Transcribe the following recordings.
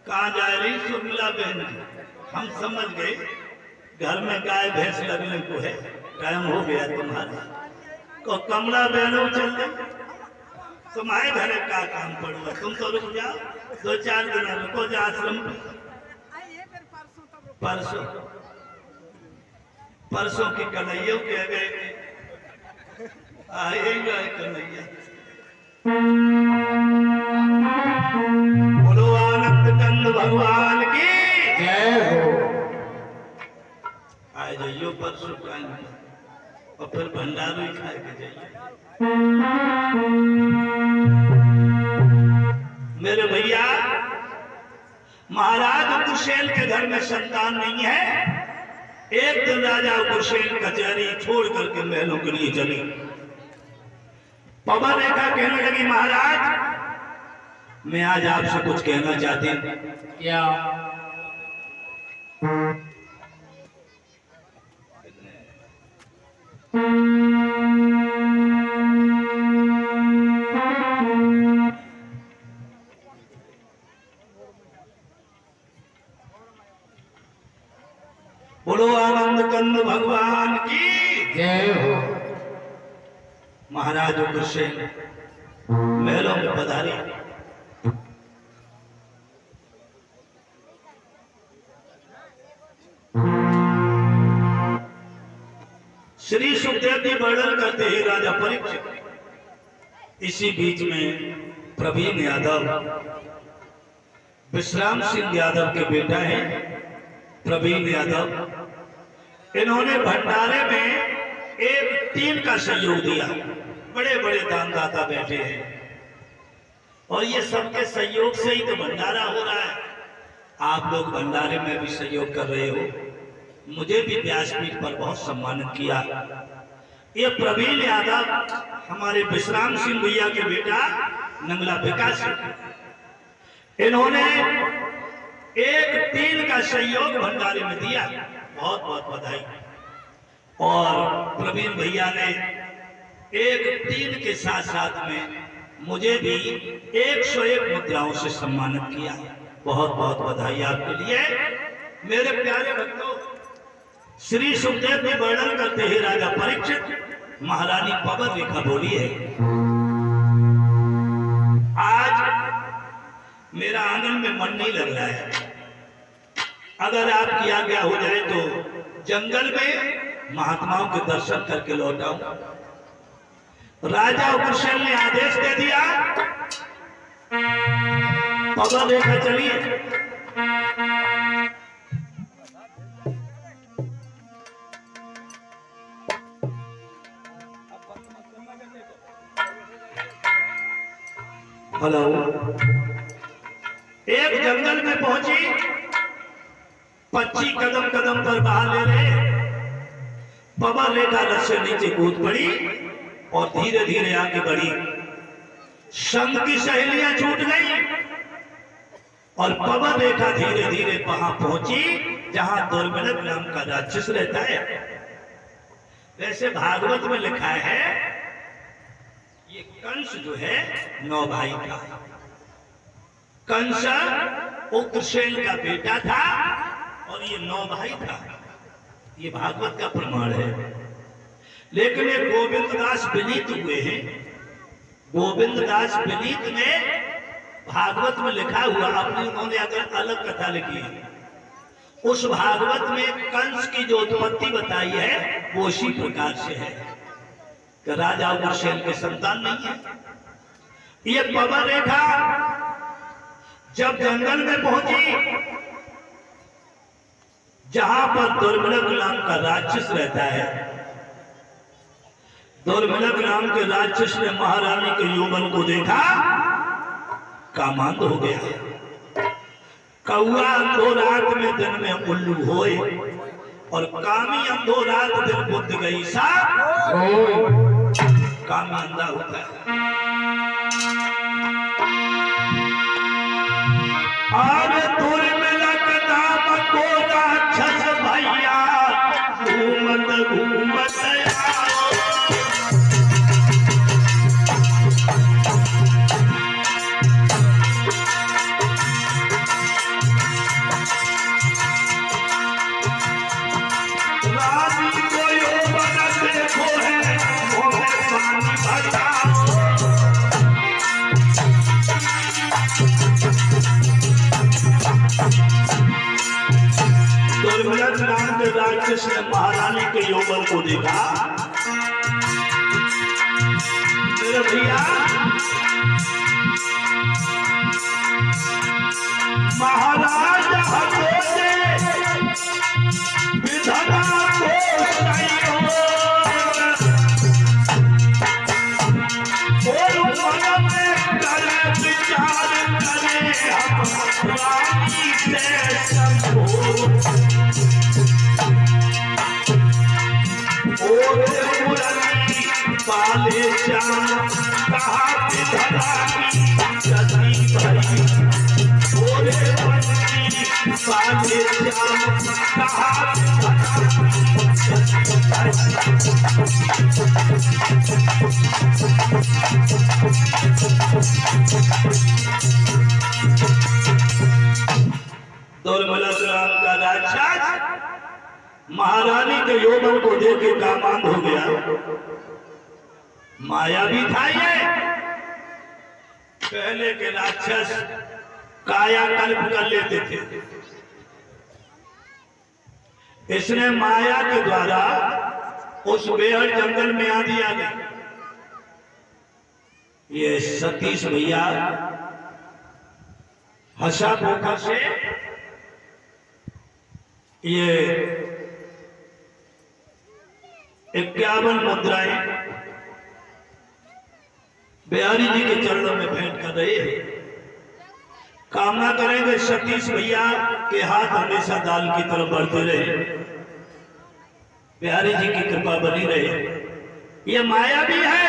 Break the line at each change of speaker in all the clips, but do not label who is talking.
कहाँ जा रही सुमिला बहन? हम समझ गए घर में गाय भैंस लगने को है, टाइम हो गया तुम्हारा। को कमला बहनों चल गई, तुम्हारे घर का काम पड़ेगा, तुम तो रुक जाओ, 2-4 दिन रुको जा आश्रम पे। परसों परसों की कन्हैया कह गए आएगा कन्हैया। बोलो आनंद कंद भगवान की
जय हो।
आए जाइयो परसों टाइम और फिर भंडारू ही खाए के जाइए। मेरे भैया, महाराज उग्रसेन के घर में संतान नहीं है। एक दिन राजा उग्रसेन कचहरी छोड़ करके महलों के लिए चली। पवन रेखा कहने लगी, महाराज मैं आज आपसे कुछ कहना चाहती हूँ।
क्या?
बोलो आनंद कंद भगवान की
जय हो।
महाराज उग्रसेन महलों में पधारे। श्री सुखदेव जी वर्णन करते हैं राजा परीक्षित। इसी बीच में प्रवीण यादव, विश्राम सिंह यादव के बेटा हैं प्रवीण यादव, इन्होंने भंडारे में एक टीम का सहयोग दिया। बड़े बड़े दानदाता बैठे हैं और ये सबके सहयोग से ही तो भंडारा हो रहा है। आप लोग भंडारे में भी सहयोग कर रहे हो, मुझे भी व्यासपीठ पर बहुत सम्मानित किया। ये प्रवीण यादव हमारे विश्राम सिंह भैया के बेटा नंगला विकास, इन्होंने एक टीम का सहयोग भंडारे में दिया। बहुत बहुत बधाई। और प्रवीण भैया ने एक टीम के साथ साथ में मुझे भी 101 मुद्राओं से सम्मानित किया। बहुत बहुत बधाई आपके लिए। मेरे प्यारे भक्तों, श्री सुखदेव जी वर्णन करते हैं राजा परीक्षित, महारानी पवन रेखा बोली है, आज मेरा आंगन में मन नहीं लग रहा है। अगर आपकी आज्ञा हो जाए तो जंगल में महात्माओं के दर्शन करके लौट आऊं। राजा उग्रसेन ने आदेश दे दिया, पवन रेखा चलिए। हेलो। एक जंगल में पहुंची, पक्षी कदम कदम पर बाहर ले रहे। पवन रेखा रथ से नीचे कूद पड़ी और धीरे धीरे आगे बढ़ी। संग की सहेलियां छूट गई और पवन रेखा धीरे धीरे वहां पहुंची जहां दुर्मिलन नाम का राक्षस रहता है। वैसे भागवत में लिखा है ये कंस जो है 9 भाई था। कंस उग्रसेन का बेटा था और ये 9 भाई था। ये भागवत का प्रमाण है। लेकिन ये गोविंद दास विनीत हुए हैं। गोविंद दास विनीत ने भागवत में लिखा हुआ, अपनी उन्होंने अगर अलग कथा लिखी है, उस भागवत में कंस की जो उत्पत्ति बताई है वो इसी प्रकार से है कि राजा उग्रसेन के संतान नहीं है। ये पवन रेखा जब जंगल में पहुंची जहां पर दुर्मिलन नाम का राक्षस रहता है, दुर्मिलन नाम के राक्षस ने महारानी के यौवन को देखा, कामांध हो गया। कौआ अंधो रात में दिन में उल्लू होए और कामी अंधो रात दिन बुद्ध गई सा। कामी अंधा होता है। और दुर्मिलन नाम को राक्षस भैया घूमत घूमत राक्षस ने महारानी के यौवन को देखा। मेरे भैया महाराज हटोले विधवा को सही और मन में करे विचार करे हम रानी से संभो और मुरली पाले श्याम कहा विधवा की सती भई और मुरली पाले श्याम कहा दौलमलक का राक्षस महारानी के यौवन को देख के कामांध हो गया। माया भी था ये। पहले के राक्षस कायाकल्प कर लेते थे, इसने माया के द्वारा उस बेहद जंगल में आ दिया गया। ये सतीश भैया हंसा पोखर से ये 51 मुद्राएं बिहारी जी के चरणों में भेंट कर रहे हैं। कामना करेंगे सतीश भैया के हाथ हमेशा दाल की तरफ बढ़ते रहे, बिहारी जी की कृपा बनी रहे। ये माया भी है।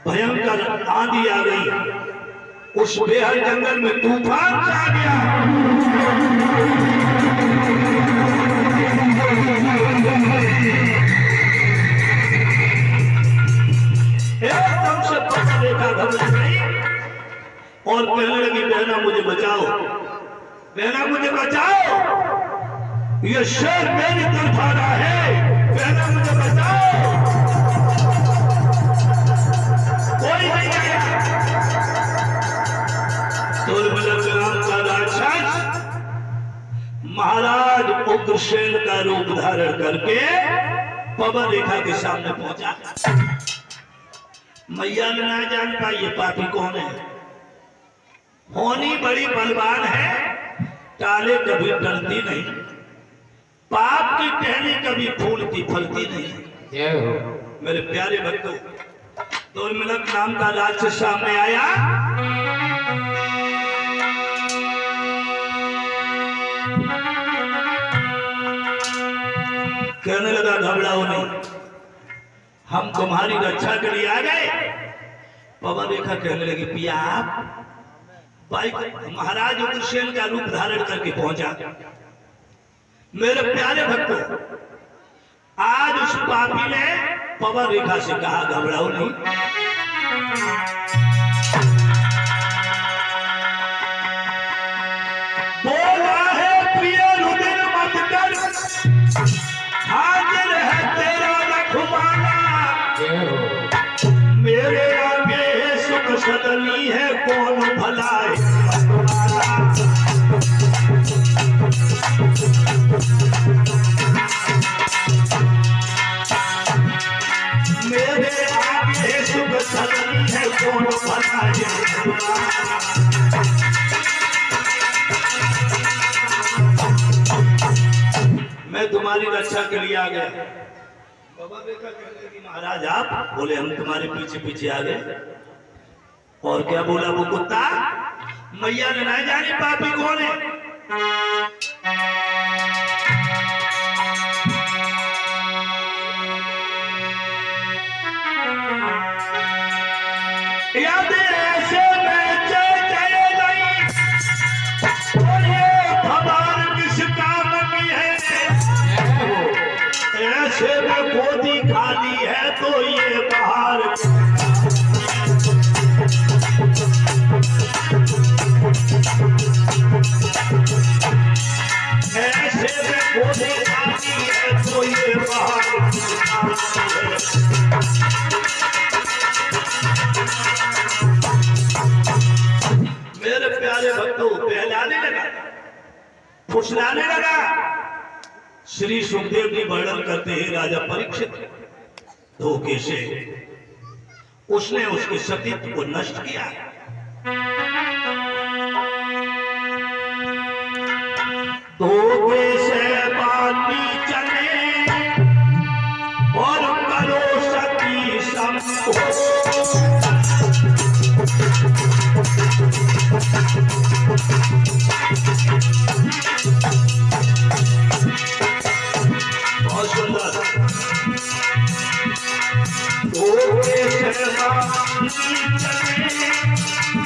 भयंकर आंधी आ गई, उस बेहद जंगल में तूफान छा गया। एकदम से पकड़ देखा घबरा गई और कहने लगी बहना मुझे बचाओ, बहना मुझे बचाओ, ये शेर मेरी तरफ आ रहा है, बहना मुझे बचाओ। कोई नहीं आया। दुर्मलक नाम का राक्षस महाराज उग्रसेन का रूप धारण करके पवन रेखा के सामने पहुंचा। मैया ने ना जान पाई ये पापी कौन है। होनी बड़ी बलवान है, टाले कभी टलती नहीं, पाप की टहनी कभी फूलती फलती नहीं।
जय हो
मेरे प्यारे भक्तों, दुर्मलक नाम का राक्षस सामने आया। कहने लगा घबराओ नहीं, हम तुम्हारी रक्षा के लिए आ गए। पवन रेखा कहने लगी पिया आप बाइक महाराज उग्रसेन का रूप धारण करके पहुंचा। मेरे प्यारे भक्तों, आज उस पापी ने पवन रेखा से कहा घबराओ नहीं। बोला है प्रिय रुदिन मत कर, हाजिर है तेरा रखवाला। मेरे आगे सुख सदनी है, कौन भला है मतवाला। मेरे आगे सुख सदनी है, कौन भला है मतवाला। मैं तुम्हारी रक्षा के लिए आ गया। बाबा देखा कहने लगी महाराज आप बोले हम तुम्हारे पीछे पीछे आ गए। और क्या बोला वो कुत्ता? मैया ने ना जाने पापी कौन है। याद ऐसे में चले नहीं, और ये भगवान किस काम की है। ऐसे में गोदी खाली है तो ये बाहर। ऐसे में गोदी खाली है तो ये बाहर। मेरे प्यारे भक्तों, बहलाने लगा, फुसलाने लगा। श्री सुखदेव जी वर्णन करते हैं राजा परीक्षित धोखे से उसने उसके सतीत्व को नष्ट किया। धोखे से बाती चले और करो सती संभोग। बहुत सुंदर। धोखे से बाती चले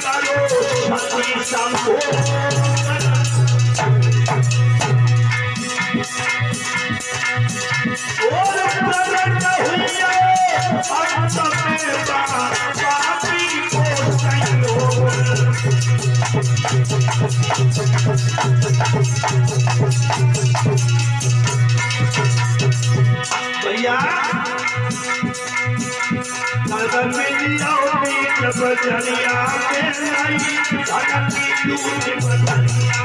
करो सती संभोग। और प्रकट हुई अंत में पापी को संयोग। भैया नगर में आओगी जब चलिया के नहीं धन की दूध बदलिया।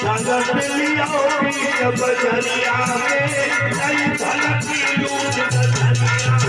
नगर में आओगी जब चलिया के नहीं धन की दूध बदलिया।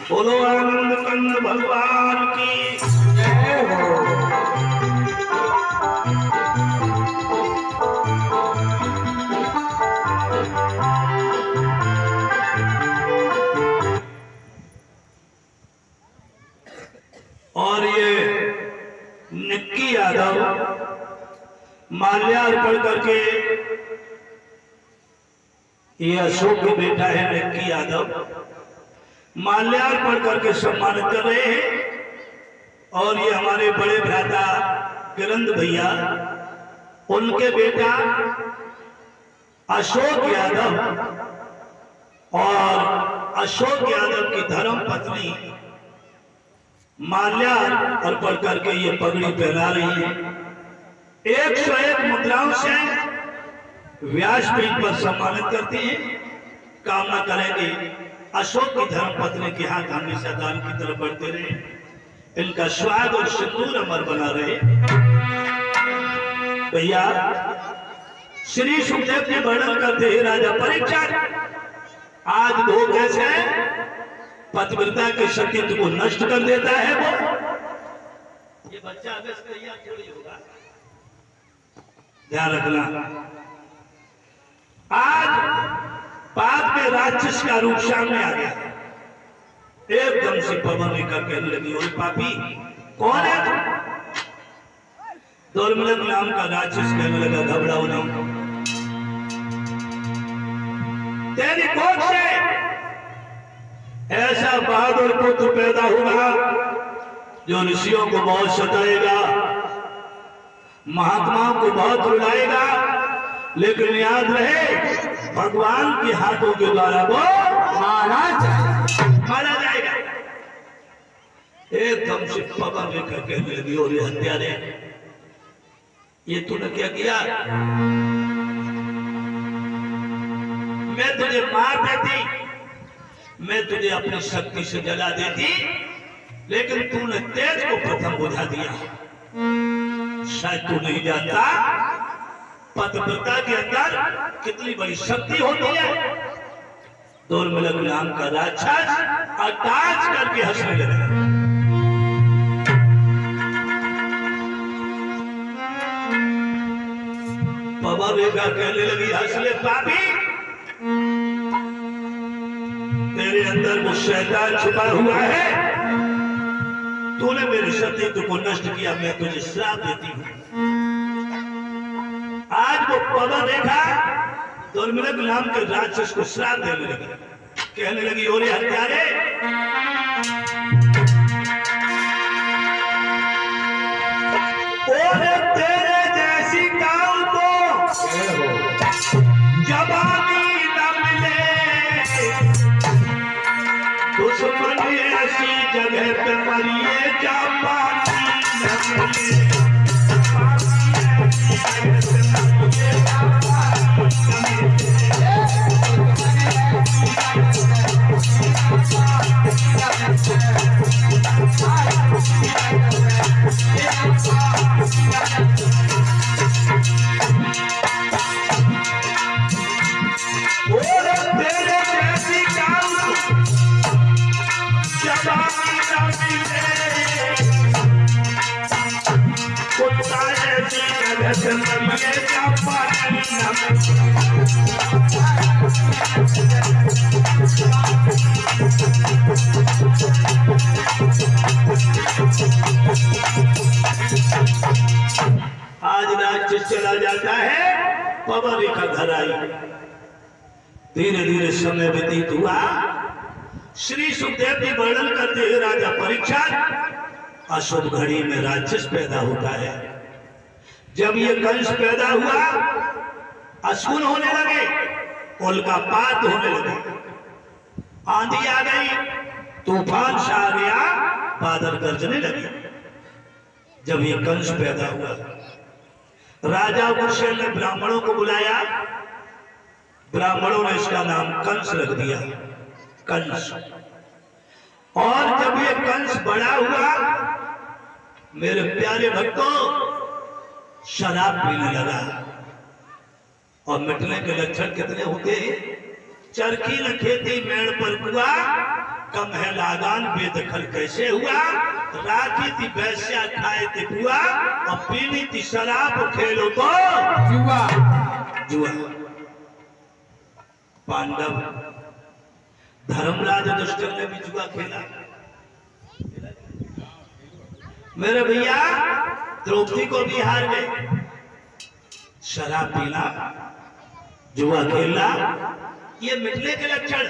बोलो आनंद कंद भगवान की
जय हो।
और ये निक्की यादव माल्यार्पण करके, ये अशोक का बेटा है निक्की यादव, माल्यार्पण करके सम्मानित कर रहे हैं। और ये हमारे बड़े भ्राता किरंद भैया, उनके बेटा अशोक यादव और अशोक यादव की धर्म पत्नी माल्यार्पण करके ये पगड़ी पहना रही है। 101 मुद्राओं से व्यासपीठ पर सम्मानित करती हैं। कामना करेंगे अशोक की धर्म पत्नी के हाथ हमेशा दान की तरफ बढ़ते रहे, इनका स्वाद और सिंदूर अमर बना रहे। भैया श्री सुखदेव जी वर्णन करते हैं राजा परीक्षित आज धोखे से पतिव्रता के सतीत्व को नष्ट कर देता है। वो ये बच्चा अवश्य तैयार थोड़ी होगा, ध्यान रखना। आज पाप के राक्षस का रूप सामने आ गया। एकदम से पवन लेकर कहने लगी, ओए पापी कौन है तू? दुर्मिलन नाम का राक्षस कहने लगा, घबराओ ना, तेरी गोद से ऐसा बहादुर पुत्र पैदा होगा जो ऋषियों को बहुत सताएगा, महात्माओं को बहुत रुलाएगा, लेकिन याद रहे भगवान के हाथों के द्वारा वो मारा जाएगा। एकदम से पवन लेकर कहने लगी, और ये हत्यारे, ये तूने क्या किया? मैं तुझे मार देती, मैं तुझे अपनी शक्ति से जला देती, लेकिन तूने तेज को प्रथम बुझा दिया। शायद तू नहीं जानता, पतिव्रता के अंदर कितनी बड़ी शक्ति होती है। दुर्मिलक नाम का राक्षस अटाच करके हंसने लगा। बाबा बेगा कहने लगी, हंस ले पापी, तेरे अंदर वो शैतान छुपा हुआ है। तूने मेरे सतीत्व को नष्ट किया, मैं तुझे श्राप देती हूँ। आज वो बाबा देखा दुर्मिलक नाम के राक्षस को श्राप देने लगी। कहने लगी, ओरे हत्यारे, ओरे तेरे जैसी काऊ को जवानी न मिले, दुश्मन ऐसी जगह पे मरिए जहाँ पानी न मिले। आज राज्य चला जाता है, बाबा रेखा घर आई। धीरे धीरे समय व्यतीत हुआ। श्री सुखदेव जी वर्णन करते हैं, राजा परीक्षित अशुभ घड़ी में राक्षस पैदा होता है। जब ये कंस पैदा हुआ, अशुभ होने लगे, उल्कापात होने लगे, आंधी आ गई, तूफान सा आ गया, बादल गरजने लगे। जब ये कंस पैदा हुआ, राजा कुशल ने ब्राह्मणों को बुलाया। ब्राह्मणों ने इसका नाम कंस रख दिया, कंस। और जब ये कंस बड़ा हुआ, मेरे प्यारे भक्तों, शराब पीने लगा। और मिटने के लक्षण कितने होते? चरखी न खेती मेड़ पर कुआ, कम है लागान बेदखल कैसे हुआ। राखी थी वैश्या खाए थे बुआ, और पीनी थी शराब खेलो तो
जुआ।
जुआ। पांडव धर्मराज युधिष्ठिर ने भी जुआ खेला। मेरे भैया द्रौपदी को भी हार गए। शराब पीना, जुआ खेलना, ये मिटने के लक्षण।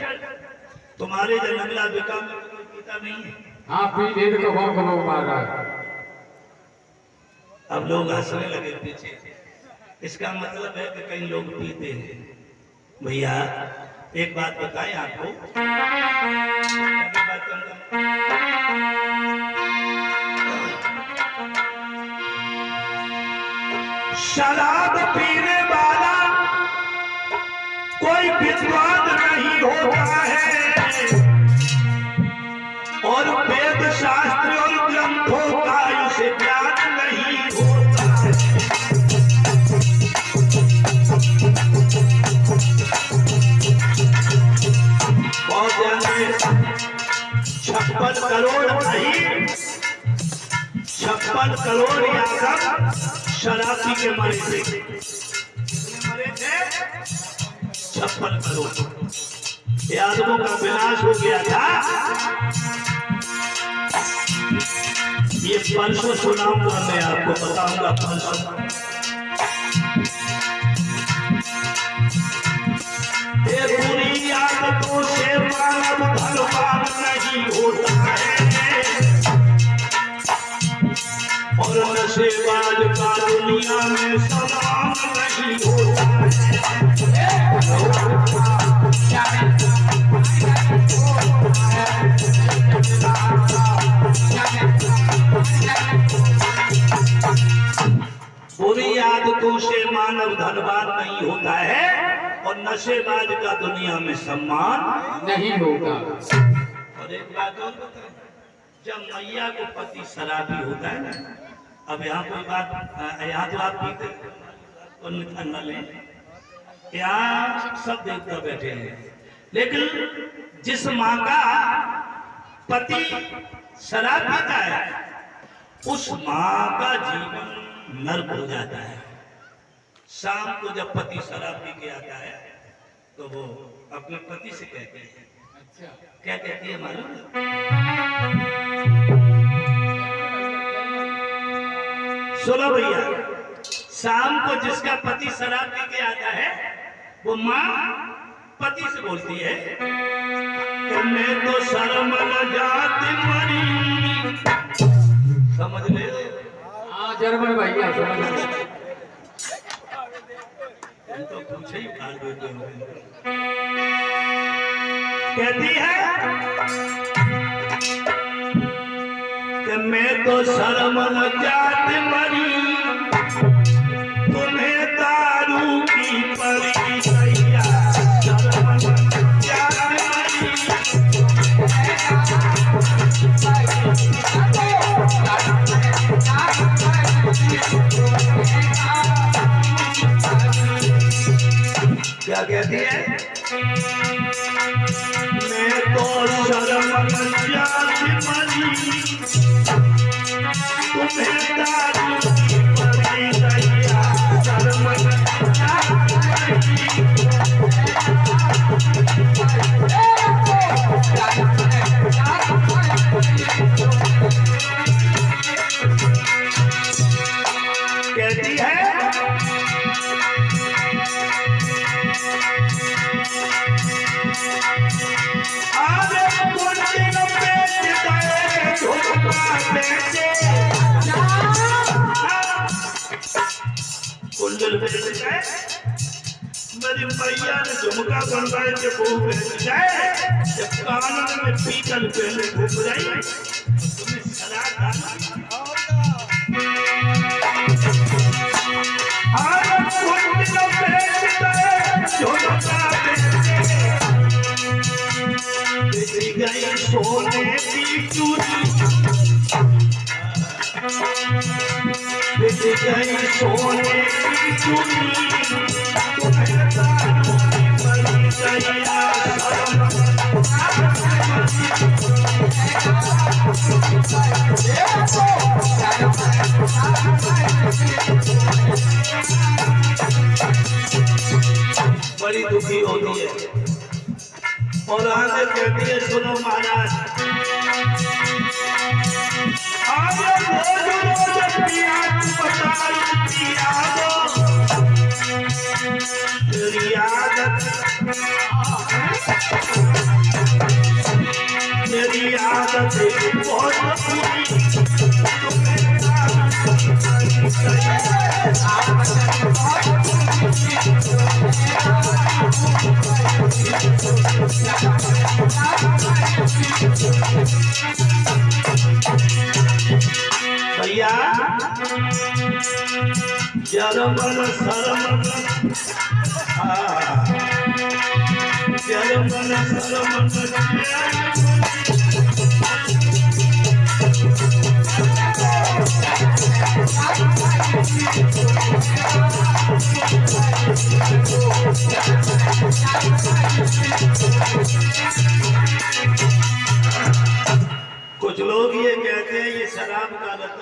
तुम्हारे जनगला विका में कोई पीता नहीं है।
हाँ, पी दे तो बहुत लोग मार रहा है।
अब लोग हंसने लगे पीछे। इसका मतलब है कि कई लोग पीते हैं। भैया एक बात बताएं आपको, शराब पीने वाला कोई विद्वान नहीं होता है, और वेद शास्त्र और ग्रंथों का उसे ज्ञान नहीं होता है। बहुत ध्यान दें, 56 करोड़ नहीं, 56 करोड़ यादव शराब पी के मरे थे। मरे थे 56 करोड़ यादवों का विनाश हो गया था। ये परसों सुनाऊंगा, मैं आपको बताऊंगा परसों। बुरी आदतों से मानव धनवान नहीं होता है, और नशेबाज का दुनिया में समान नहीं होता है। बुरी आदतों से मानव धनवान नहीं होता है, और नशेबाज का दुनिया में सम्मान
नहीं होगा।
और एक बात और बताएं, जब मैया को पति शराबी होता है ना, अब यहाँ कोई बात, यहाँ तो आप पीते न लें, यहाँ सब देवता बैठे हैं, लेकिन जिस माँ का पति शराब पीता है उस माँ का जीवन नर्क हो जाता है। शाम को जब पति शराब पी के आता है तो वो अपने पति से कहते हैं,
अच्छा
क्या कहती है मालूम है? सुनो भैया, शाम को जिसका पति शराब पी के आता है वो माँ पति से बोलती है कि मैं तो शर्म न जाती मरी। समझ ले?
हाँ जर्मन भैया समझ गए।
तो पूछे ही फाड़ देते हो। कहती है कि मैं तो शर्म न जाती मरी, तुम्हें दारू की पड़ी सैया, शर्म न जाती मरी। क्या कहती है? मैं तो शर्म न जाती मरी, तुम्हें दारू की पड़ी सैया, शर्म न जाती मरी। कहती है आगे कुंडल बेच दे, झुमका बेचे, कुंडल बेच जाए, मेरी मैया ने झुमका बनवाए के बहू बेच जाए, जब कानन में पीतल पहले घूम जाए तुम्हें शराब डालना। गई सोने की चूड़ी, बिक गई सोने की चूड़ी, तुम्हें दारू की पड़ी सैया, बड़ी दुखी होती है। और आगे कहती है सुनो महाराज, आगे रोज रोज पिया बताई पिया दो, तेरी आदत बहुत बुरी, भैया जरमन शरमन, जरमन शरमन कुछ लोग ये कहते हैं ये शराब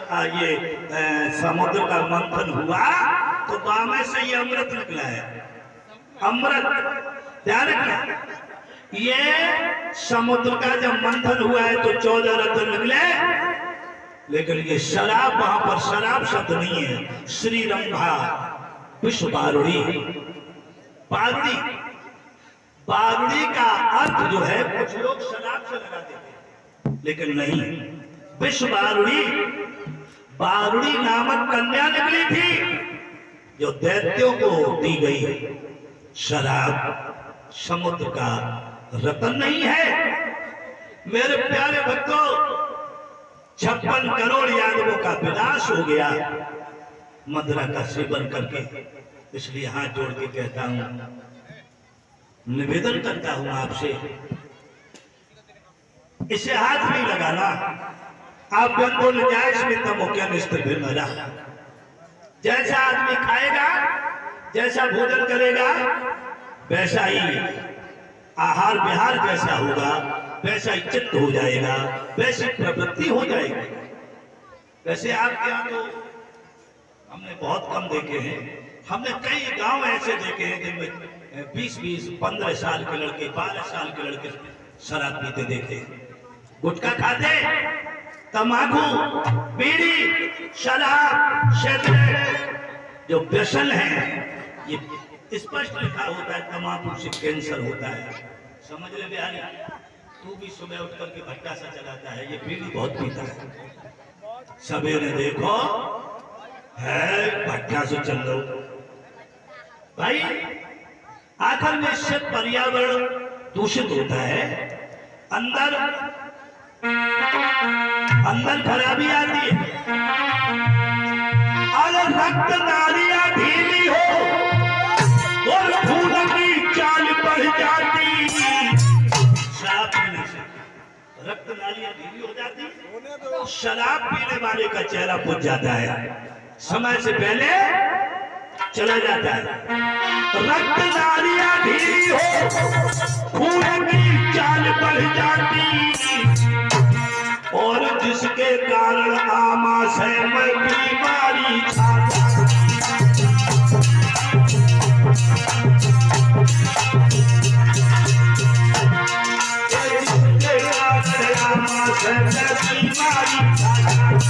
का ये समुद्र का मंथन हुआ तो बामे से ये अमृत निकला है। अमृत ध्यान रखना, ये समुद्र का जब मंथन हुआ है तो 14 रत्न निकले, लेकिन ये शराब वहां पर शराब शब्द नहीं है, श्री रंभा विश्व बारुड़ी, बारुड़ी, बारुड़ी का अर्थ जो है कुछ लोग शराब से लगा देते हैं, लेकिन नहीं, विश्व बारुड़ी, बारुड़ी नामक कन्या निकली थी जो दैत्यों को दी गई। शराब समुद्र का रतन नहीं है। मेरे प्यारे भक्तों, 56 करोड़ यादवों का विनाश हो गया मदिरा का सेवन करके। इसलिए हाथ जोड़ के कहता हूं, निवेदन करता हूं आपसे, इसे हाथ नहीं लगाना, आप बोल जाए इसमें तमो क्या निस्तर फिर मरा। जैसा आदमी खाएगा, जैसा भोजन करेगा, वैसा ही आहार विहार जैसा होगा, वैसा ही चित्त हो जाएगा, वैसी प्रवृत्ति हो जाएगी। वैसे आपके यहाँ तो हमने बहुत कम देखे हैं। हमने कई गांव ऐसे देखे हैं जिनमें 20-20, 15 साल के लड़के, 12 साल के लड़के शराब पीते देखे, गुटखा खाते, तंबाकू, बीड़ी, शराब, सिगरेट जो व्यसन है, ये स्पष्ट लिखा होता है तंबाकू से कैंसर होता है। समझ ले बिहारी, तू भी सुबह उठ करके भट्टा सा चलाता है, ये बीड़ी बहुत पीता है। सवेरे देखो है भट्टा से चल लो भाई। आखिर में इससे पर्यावरण दूषित होता है, अंदर खराबी आती है। अगर रक्त नालियां ढीली हो और खून की चाल बढ़ जाती, शराब पीने से रक्त नालियां ढीली हो जाती, शराब पीने वाले का चेहरा बुझ जाता है, समय से पहले चला जाता है। रक्त नालियां ढीली हो, खून की चाल बढ़ जाती, और जिसके कारण आमाशय में बीमारी छा जाती। जिसके कारण आमाशय में बीमारी छा जाती।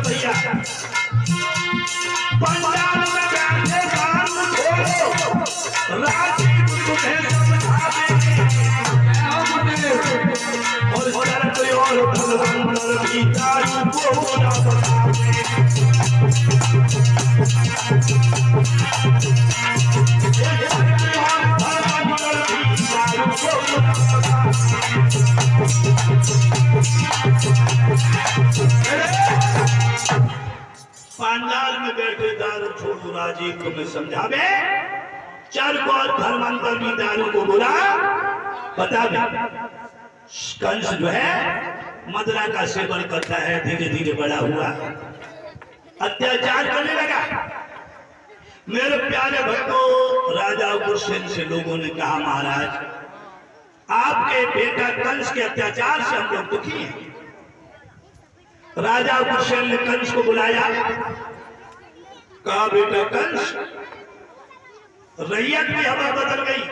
भैया पंजाब में बैठे काम छोड़ो, राजीव तुम्हें समझा देंगे, और कोई और भगवान की दारू को ना बतावे। पांडाल में बैठे दारू छोड़ो, राजीव तुम्हें समझावे। चर्क और धर्मांतर भी दारू को बुला बता दे। कंस जो है मदरा का सेवन करता है, धीरे धीरे बड़ा हुआ, अत्याचार करने लगा। मेरे प्यारे भक्तों, राजा उग्रसेन से लोगों ने कहा, महाराज आपके बेटा कंस के अत्याचार से हम लोग दुखी हैं। राजा उग्रसेन ने कंस को बुलाया, कहा बेटा कंस, रैयत की हवा बदल गई।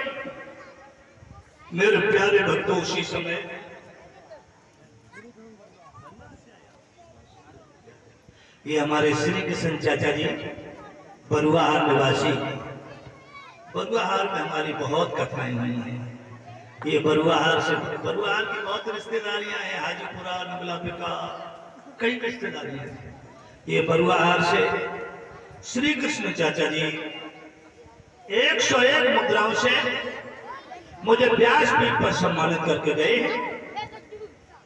मेरे प्यारे भक्तों, उसी समय ये हमारे श्री कृष्ण चाचा जी बरुआहार निवासी, बरुआहार में हमारी बहुत कथाएं हुई हैं। ये बरुआहार की बहुत रिश्तेदारियां हैं, हाजीपुरा, नगला पिका, कई रिश्तेदारियां हैं। ये बरुआहार से श्री कृष्ण चाचा जी 101 मुद्राओं से मुझे व्यासपीठ पर सम्मानित करके गए।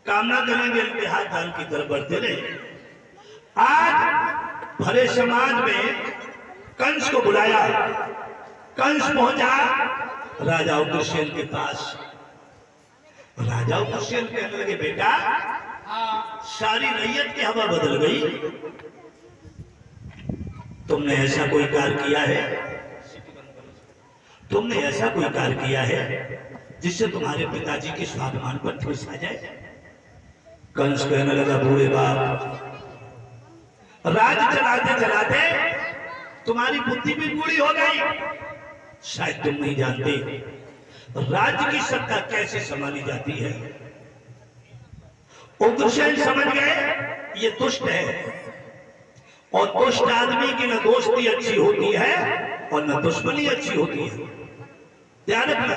कामना करेंगे इनके हाथ दान की तरफ बढ़ते रहे। आज भरे समाज में कंस को बुलाया, कंस पहुंचा राजा उग्रसेन के पास। राजा उग्रसेन कहने लगे, बेटा सारी रैयत की हवा बदल गई, तुमने ऐसा कोई कार्य किया है, तुमने ऐसा कोई कार्य किया है जिससे तुम्हारे पिताजी के स्वाभिमान पर ठेस आ जाए। कंस कहने लगा, बूढ़े बाप, राज चलाते चलाते तुम्हारी बुद्धि भी बूढ़ी हो गई, शायद तुम नहीं जानते राज्य की सत्ता कैसे संभाली जाती है। उग्रसेन समझ गए ये दुष्ट है, और दुष्ट आदमी की न दोस्ती अच्छी होती है और न दुश्मनी अच्छी होती है। ध्यान रखना।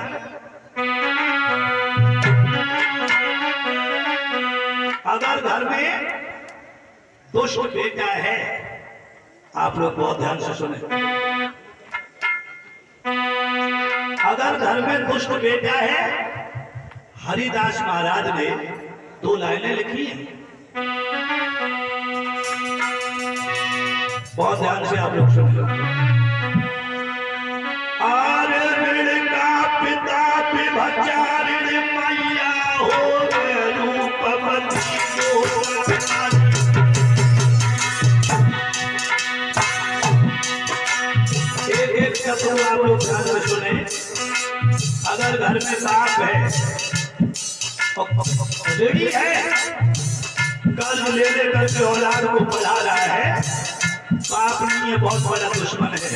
अगर घर में दुष्ट बेटा है, आप लोग बहुत ध्यान से सुने, अगर घर में दुष्ट बेटा है, हरिदास महाराज ने 2 लाइनें लिखी हैं। बहुत ध्यान से आप लोग सुनिए। आरे ऋण का पिता विभचारिणी मैया हो रूपवती एक शब्द आप लोग ध्यान से सुने। अगर घर में सांप है, ऋणी है, कर्ज ले लेकर के औलाद को पढ़ा रहा है, पाप नहीं है, बहुत बड़ा दुश्मन है।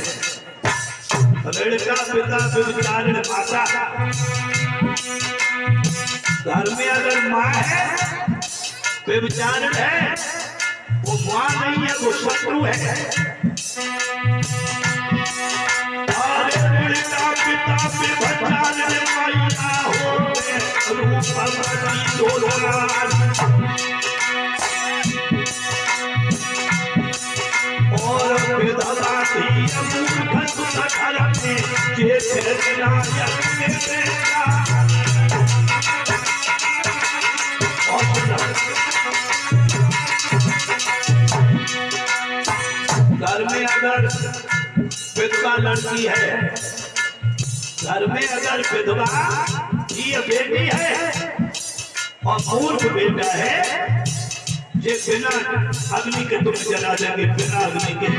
ऋण का पिता विभचारिणी माता, घर में अगर माँ है विभचारिणी है, वो माँ नहीं है, वो शत्रु है। ऋण का पिता विभचारिणी मैया हो रूपवती और विधवा थी मूर्ख घर में घर में अगर विधवा लड़की है, घर में अगर विधवा की बेटी है और मूर्ख बेटा है, ये बिना अग्नि के तुम जला देंगे, बिना अग्नि के।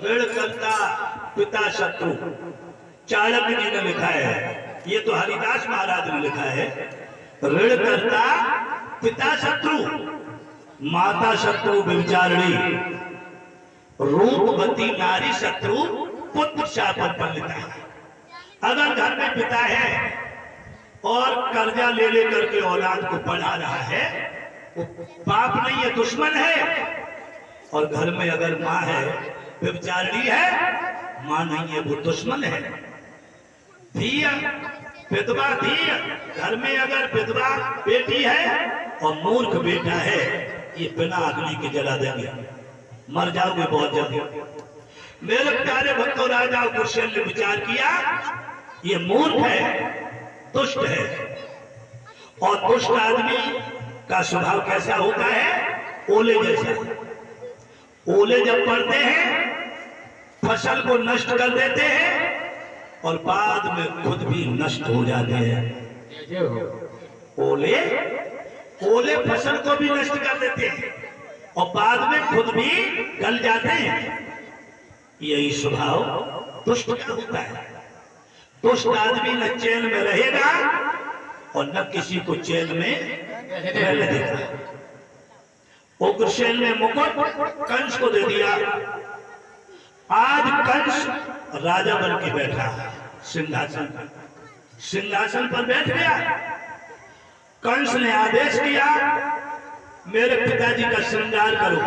ऋणकर्ता पिता शत्रु, चाणक्य जी ने लिखा है, ये तो हरिदास महाराज ने लिखा है। ऋणकर्ता पिता शत्रु, माता शत्रु विभचारिणी, रूपवती नारी शत्रु, पुत्र शापन पर लिखा है। अगर घर में पिता है और कर्जा ले लेकर के औलाद को पढ़ा रहा है, वो पाप नहीं है, दुश्मन है। और घर में अगर माँ है विभचारिणी है, मां नहीं है, वो दुश्मन है। धीय विधवा धीय, घर में अगर विधवा बेटी है और मूर्ख बेटा है, ये बिना अग्नि के जला देंगे, मर जाओगे बहुत जल्दी। मेरे प्यारे भक्तों, राजा कुशल ने विचार किया, ये मूर्ख है, दुष्ट है। और दुष्ट आदमी का स्वभाव कैसा होता है? ओले जैसा। ओले जब पड़ते हैं फसल को नष्ट कर देते हैं और बाद में खुद भी नष्ट हो जाते हैं। ओले फसल को भी नष्ट कर देते हैं और बाद में खुद भी गल जाते हैं। यही स्वभाव दुष्ट का होता है। दुष्ट आदमी न चैन में रहेगा और न किसी को चैन में रहने देगा। उग्रसेन ने मुकुट कंस को दे दिया। आज कंस राजा बन के बैठा है, सिंहासन पर बैठ गया। कंस ने आदेश किया, मेरे पिताजी का श्रृंगार करो।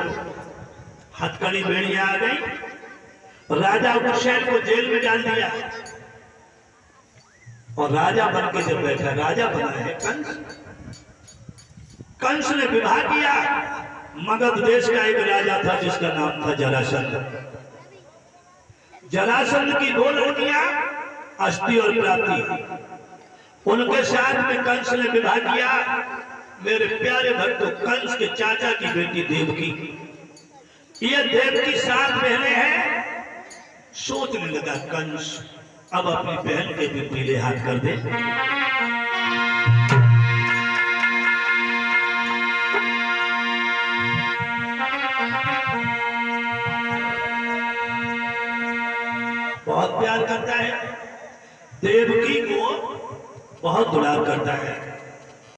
हथकड़ी बेड़ियां आ गई, राजा उग्रसेन को जेल में डाल दिया और राजा बन के जब बैठा, राजा बना है कंस। कंस ने विवाह किया। मगध देश का एक राजा था जिसका नाम था जरासंध। जरासंध की दो लड़कियां अस्थि और प्राप्ति, उनके साथ में कंस ने विवाह किया। मेरे प्यारे भक्तों, कंस के चाचा की बेटी देवकी, ये देवकी 7 बहनें हैं। सोचने लगा कंस, अब अपनी बहन के भी पीले हाथ कर दे। बहुत प्यार करता है, देवकी को बहुत दुलार करता है।